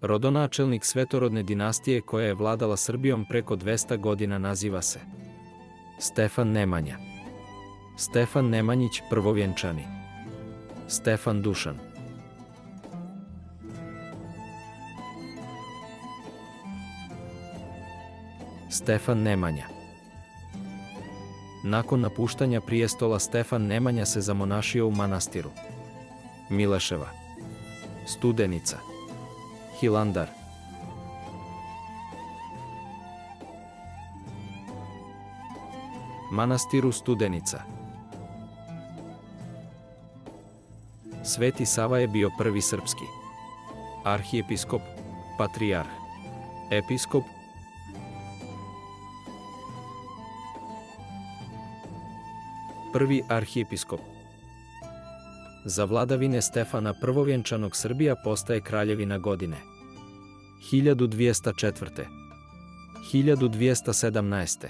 Rodonačelnik svetorodne dinastije koja je vladala Srbijom preko 200 godina naziva se Stefan Nemanja. Stefan Nemanjić prvovjenčani. Stefan Dušan. Stefan Nemanja. Nakon napuštanja prijestola Stefan Nemanja se zamonašio u manastiru Mileševa, Studenica, Hilandar. Manastiru Studenica. Sveti Sava je bio prvi srpski arhijepiskop, patrijarh, episkop, prvi arhijepiskop. Za vladavine Stefana prvovjenčanog Srbija postaje kraljevina godine 1204. 1217.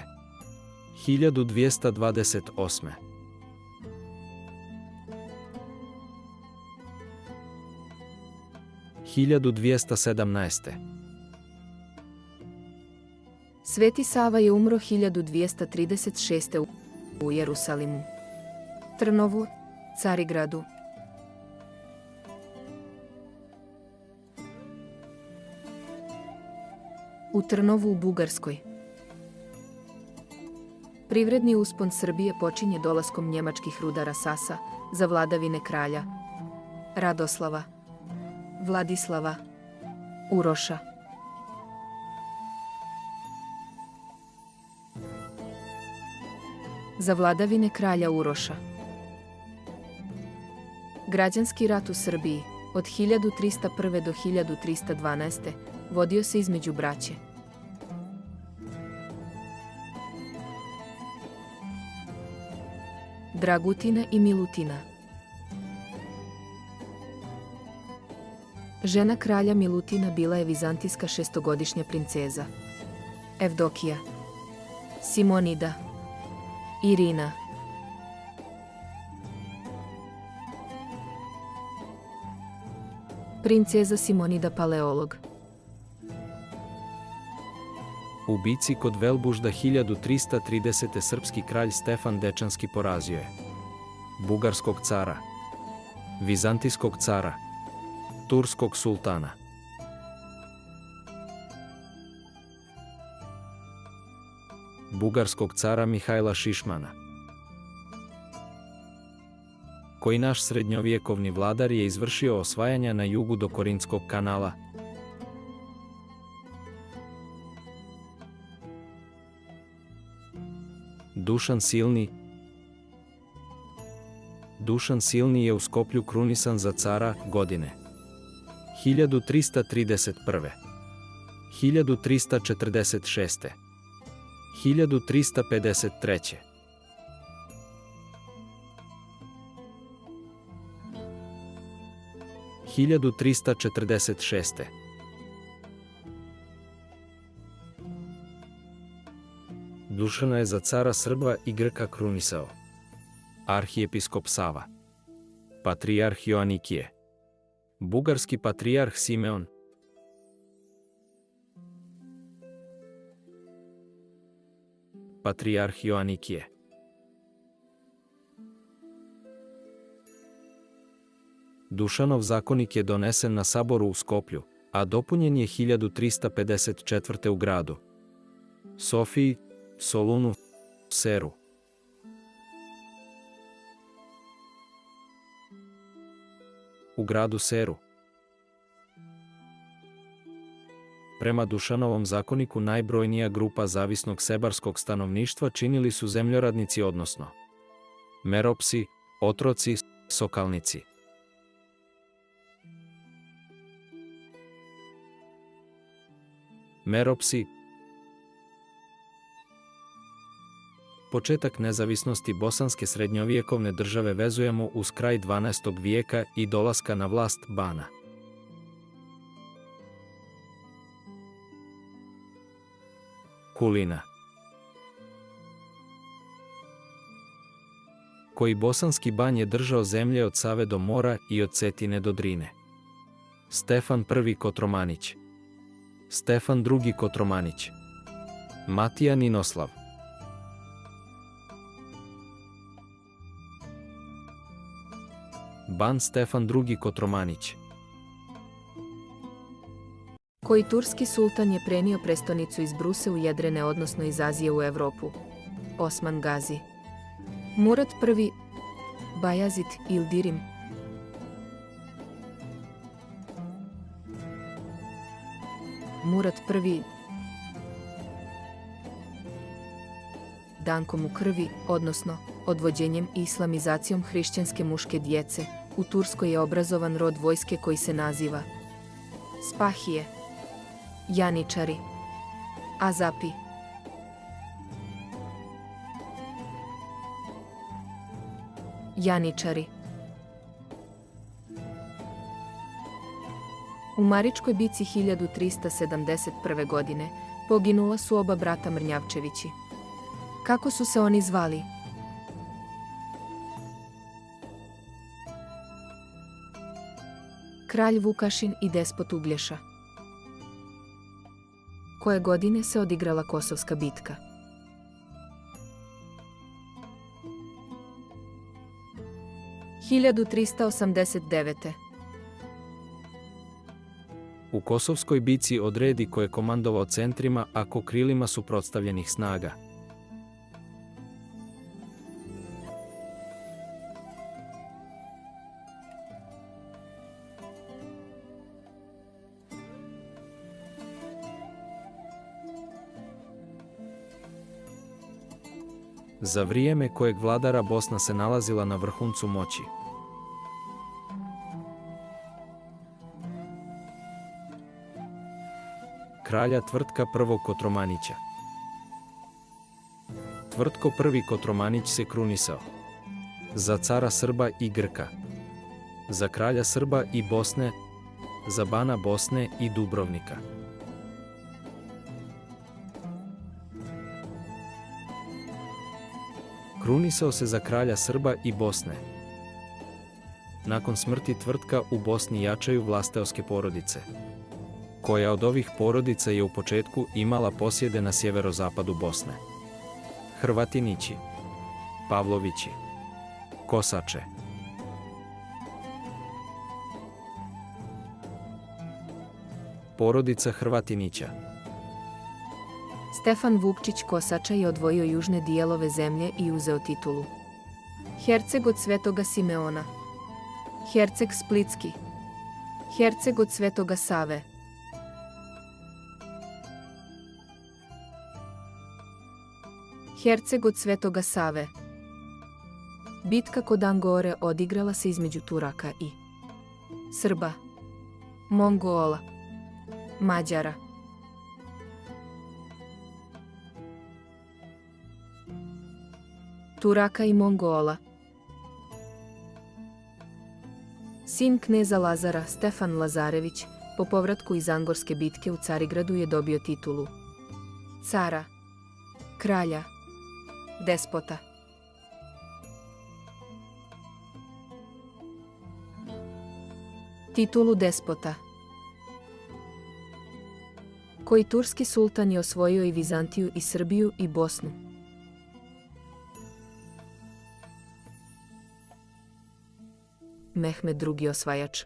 1228. Sveti Sava je umro 1236. u Jerusalimu, Trnovu, Carigradu. U Trnovu u Bugarskoj. Privredni uspon Srbije počinje dolaskom njemačkih rudara Sasa za vladavine kralja Radoslava, Vladislava, Uroša. Za vladavine kralja Uroša. Građanski rat u Srbiji od 1301. do 1312. vodio se između braće Dragutina i Milutina. Žena kralja Milutina bila je vizantijska šestogodišnja princeza Evdokija, Simonida, Irina. Princeza Simonida paleolog. U bici kod Velbužda 1330. srpski kralj Stefan Dečanski porazio je bugarskog cara, vizantijskog cara, turskog sultana. Bugarskog cara Mihajla Šišmana, koji naš srednjovjekovni vladar je izvršio osvajanja na jugu do Korinskog kanala. Dušan Silni. Dušan Silni je u Skoplju krunisan za cara godine 1331. 1346. 1353. – 1346. Dušana je za cara Srba i Grka krunisao arhijepiskop Sava, patrijarh Joanikije, bugarski patrijarh Simeon, patrijarh Joanikije. Dušanov zakonik je donesen na saboru u Skoplju, a dopunjen je 1354. u gradu Sofiji, Solunu, Seru. U gradu Seru. Prema Dušanovom zakoniku najbrojnija grupa zavisnog sebarskog stanovništva činili su zemljoradnici, odnosno meropsi, otroci, sokalnici. Meropsi. Početak nezavisnosti bosanske srednjovjekovne države vezujemo uz kraj 12. vijeka i dolaska na vlast Bana. Kulina, koji bosanski ban je držao zemlje od Save do mora i od Cetine do Drine. Stefan I Kotromanić, Stefan II Kotromanić, Matija Ninoslav, Ban Stefan II Kotromanić, Koji turski sultan je prenio prestonicu iz Bruse u Jedrene, odnosno iz Azije u Evropu? Osman Gazi. Murat I, Bajazid Ildirim, Murat I, Dankom u krvi, odnosno odvođenjem i islamizacijom hrišćanske muške djece, u Turskoj je obrazovan rod vojske koji se naziva Spahije, Janičari, Azapi. Janičari. U Maričkoj bici 1371. godine poginula su oba brata Mrnjavčevići. Kako su se oni zvali? Kralj Vukašin i despot Uglješa. Koje godine se odigrala Kosovska bitka? (1389) U Kosovskoj bici odredi ko je komandovao centrima, ako krilima suprotstavljenih snaga. Za vrijeme kojeg vladara Bosna se nalazila na vrhuncu moći. Kralja Tvrtka I Kotromanića. Tvrtko I Kotromanić se krunisao za cara Srba i Grka, za kralja Srba i Bosne, za bana Bosne i Dubrovnika. Krunisao se za kralja Srba i Bosne. Nakon smrti Tvrtka u Bosni jačaju vlasteoske porodice. Koja od ovih porodica je u početku imala posjede na sjeverozapadu Bosne? Hrvatinići, Pavlovići, Kosače. Porodica Hrvatinića. Stefan Vukčić Kosača je odvojio južne dijelove zemlje i uzeo titulu Herceg od Svetoga Simeona, Herceg Splitski, Herceg od Svetoga Save, Herceg od Svetoga Save. Bitka kod Angore odigrala se između Turaka i Srba, Mongola, Mađara. Turaka i Mongola. Sin kneza Lazara, Stefan Lazarević, po povratku iz Angorske bitke u Carigradu je dobio titulu cara, kralja, despota. Titulu despota. Koji turski sultan je osvojio i Vizantiju i Srbiju i Bosnu? Mehmed II osvajač.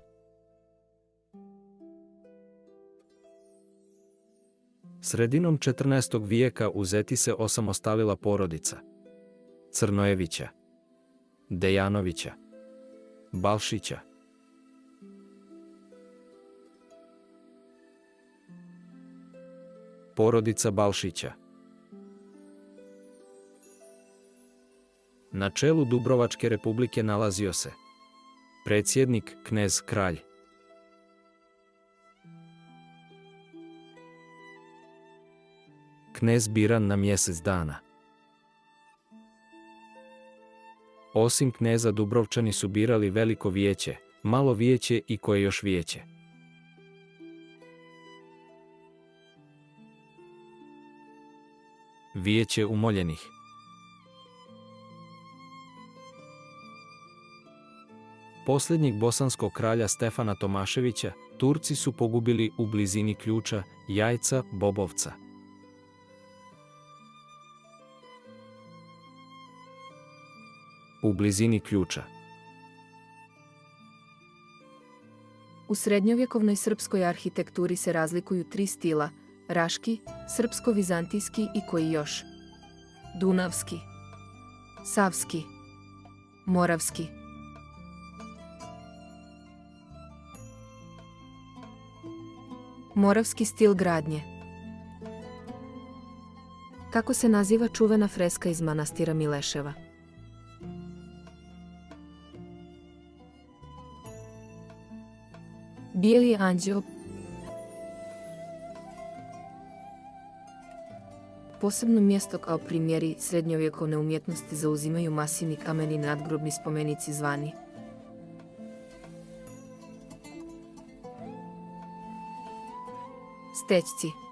Sredinom 14. vijeka u Zeti se osamostalila porodica Crnojevića, Dejanovića, Balšića. Porodica Balšića. Na čelu Dubrovačke republike nalazio se predsjednik knez kralj. Knez biran na mjesec dana. Osim kneza Dubrovčani su birali veliko vijeće, malo vijeće i koje još vijeće. Vijeće umoljenih. posljednjeg bosanskog kralja Stefana Tomaševića Turci su pogubili u blizini ključa Jajca Bobovca. U blizini ključa. U srednjovjekovnoj srpskoj arhitekturi se razlikuju 3 stila: raški, srpsko-vizantijski i koji još? Dunavski, savski, moravski. Moravski stil gradnje. Kako se naziva čuvena freska iz manastira Mileševa? Bijeli anđeo. Posebno mjesto kao primjeri srednjovjekovne umjetnosti zauzimaju masivni kameni nadgrobni spomenici zvani stećci.